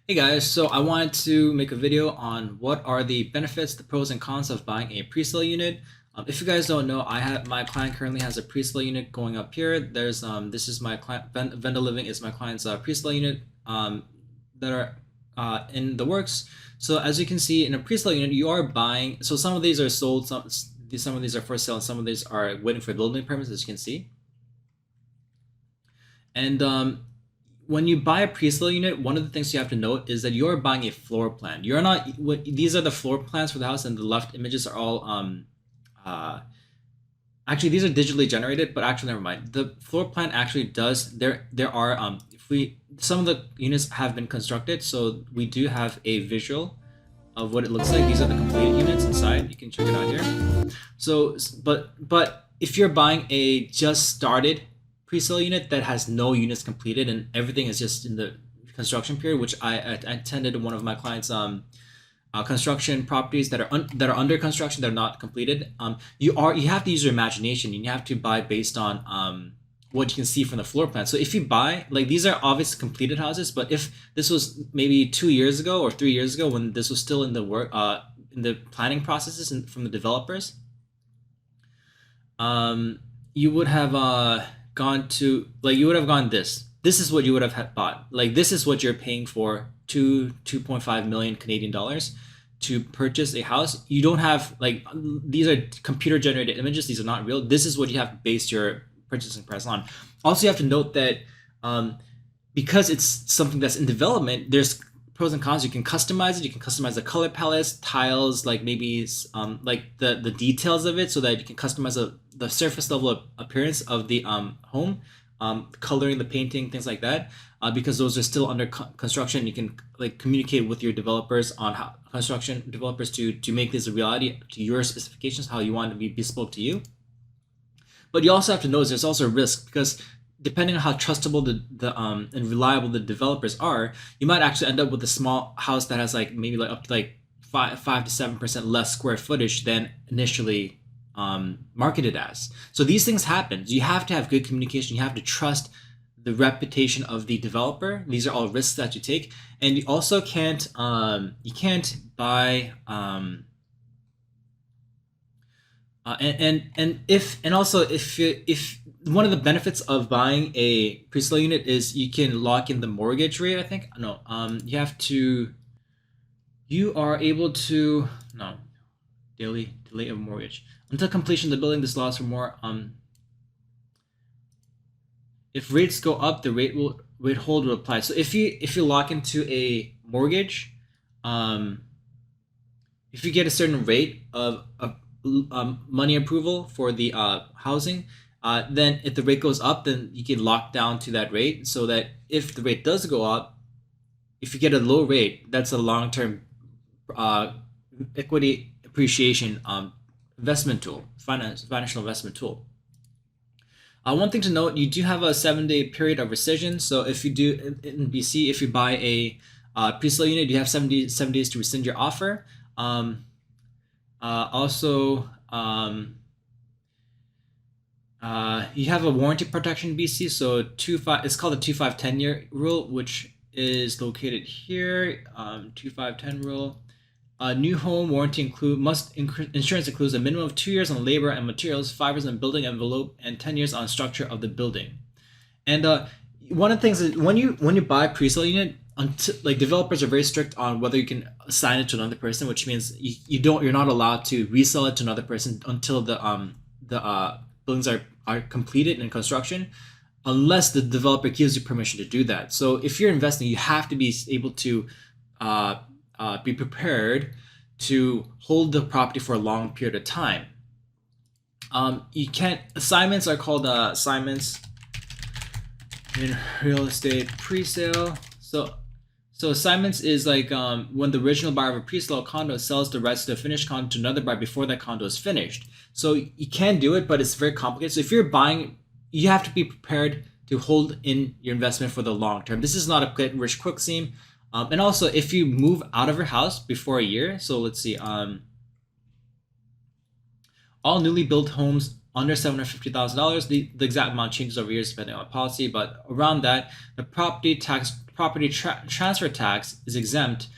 Hey guys, so I wanted to make a video on what are the benefits, the pros and cons of buying a pre-sale unit. If you guys don't know, my client currently has a pre-sale unit going up here. This is my client Venda Living is my client's pre-sale unit that are in the works. So as you can see, in a pre-sale unit, you are buying. So some of these are sold, some of these are for sale, and some of these are waiting for building permits, as you can see. And when you buy a pre-sale unit, one of the things you have to note is that you're buying a floor plan. You're not. These are the floor plans for the house, and the left images are all. Uh, Actually, these are digitally generated, but actually, never mind. The floor plan actually does. There are. If we Some of the units have been constructed, so we do have a visual of what it looks like. These are the completed units inside. You can check it out here. So, but if you're buying a just started pre-sale unit that has no units completed and everything is just in the construction period, which I attended one of my clients' construction properties that are under construction, that are not completed. You have to use your imagination. You have to buy based on what you can see from the floor plan. So if you buy, like, these are obviously completed houses, but if this was maybe 2 years ago or 3 years ago when this was still in the in the planning processes and from the developers, you would have you would have gone this is what you would have bought. Like, this is what you're paying for 2.5 million Canadian dollars to purchase a house. You don't have, like, these are computer generated images. These are not real. This is what you have to base your purchasing price on. Also, you have to note that because it's something that's in development, there's pros and cons. You can customize it. You can customize the color palettes, tiles, like maybe like the details of it, so that you can customize the surface level appearance of the home, coloring, the painting, things like that. Because those are still under construction, you can, like, communicate with your developers on how construction developers to make this a reality to your specifications, how you want it to be bespoke to you. But you also have to know there's also a risk, because depending on how trustable and reliable the developers are, you might actually end up with a small house that has, like, maybe like up to like 5 to 7% less square footage than initially marketed as. So these things happen. You have to have good communication. You have to trust the reputation of the developer. These are all risks that you take, and you also can't buy if one of the benefits of buying a pre-sale unit is you can lock in the mortgage rate. I think no, you are able to no daily delay of mortgage until completion of the building. This allows for more. If rates go up, the rate hold will apply. So if you lock into a mortgage, if you get a certain rate of money approval for the housing, then if the rate goes up, then you can lock down to that rate, so that if the rate does go up, if you get a low rate, that's a long-term equity appreciation investment tool, financial investment tool. One thing to note, you do have a 7-day period of rescission. So if you do in BC, if you buy a pre-sale unit, you have 7 days to rescind your offer. Also, you have a warranty protection in BC. So it's called the 2-5-10-year rule, which is located here. 2-5-10 rule. New home warranty insurance includes a minimum of 2 years on labor and materials, 5 years on building envelope, and 10 years on structure of the building. And one of the things is when you buy a pre-sale unit, like, developers are very strict on whether you can assign it to another person, which means you're not allowed to resell it to another person until the buildings are completed in construction, unless the developer gives you permission to do that. So if you're investing, you have to be able to be prepared to hold the property for a long period of time. Assignments are called assignments in real estate pre-sale. So assignments is like when the original buyer of a pre-sale condo sells the rights to a finished condo to another buyer before that condo is finished. So you can do it, but it's very complicated. So if you're buying, you have to be prepared to hold in your investment for the long term. This is not a get rich quick scheme. And also, if you move out of your house before a year, so let's see, all newly built homes under $750,000, the exact amount changes over years depending on policy, but around that, the property tax property transfer tax is exempt.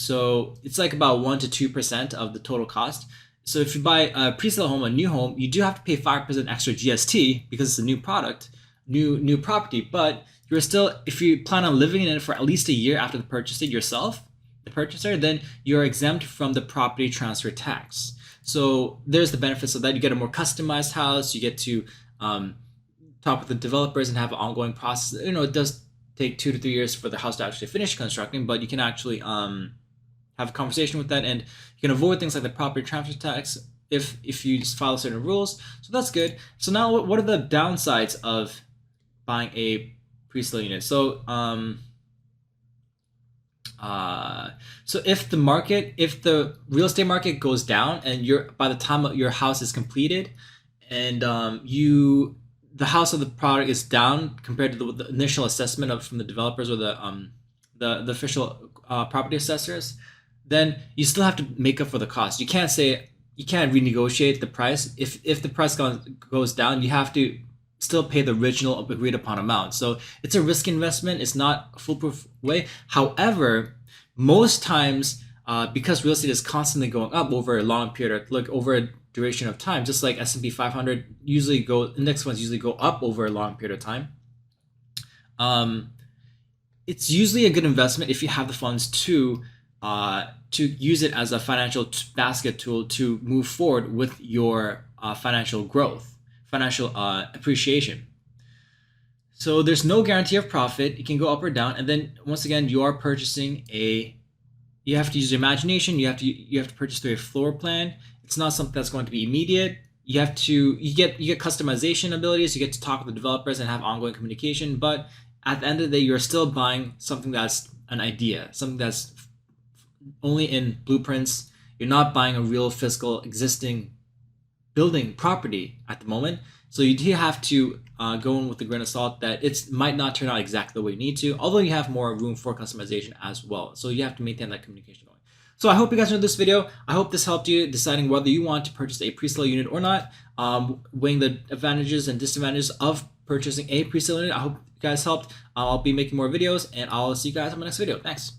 So it's like about 1 to 2% of the total cost. So if you buy a pre-sale home, a new home, you do have to pay 5% extra GST because it's a new product, new property. But you're still, if you plan on living in it for at least a year after the purchase it yourself, the purchaser, then you're exempt from the property transfer tax. So there's the benefits of that. You get a more customized house. You get to talk with the developers and have an ongoing process. You know, it does take 2 to 3 years for the house to actually finish constructing, but you can actually have a conversation with that, and you can avoid things like the property transfer tax if you just follow certain rules. So that's good. So now, what are the downsides of buying a pre-sale unit? So so if the real estate market goes down, and by the time your house is completed, and the house of the product is down compared to the initial assessment from the developers or the official property assessors, then you still have to make up for the cost. You can't renegotiate the price. If the price goes down, you have to still pay the original agreed upon amount. So it's a risk investment. It's not a foolproof way. However, most times, because real estate is constantly going up over a long period, over a duration of time, just like S&P 500 index funds usually go up over a long period of time. It's usually a good investment if you have the funds to use it as a financial basket tool to move forward with your financial growth, financial appreciation. So there's no guarantee of profit. It can go up or down, and then once again, you are purchasing you have to use your imagination. You have to purchase through a floor plan. It's not something that's going to be immediate. You get customization abilities. You get to talk with the developers and have ongoing communication. But at the end of the day, you're still buying something that's an idea, something that's only in blueprints. You're not buying a real physical existing building property at the moment. So you do have to go in with a grain of salt that it might not turn out exactly the way you need to, although you have more room for customization as well. So you have to maintain that communication going. So I hope you guys enjoyed this video. I hope this helped you deciding whether you want to purchase a pre-sale unit or not, weighing the advantages and disadvantages of purchasing a pre-sale unit. I hope you guys helped. I'll be making more videos, and I'll see you guys on my next video. Thanks.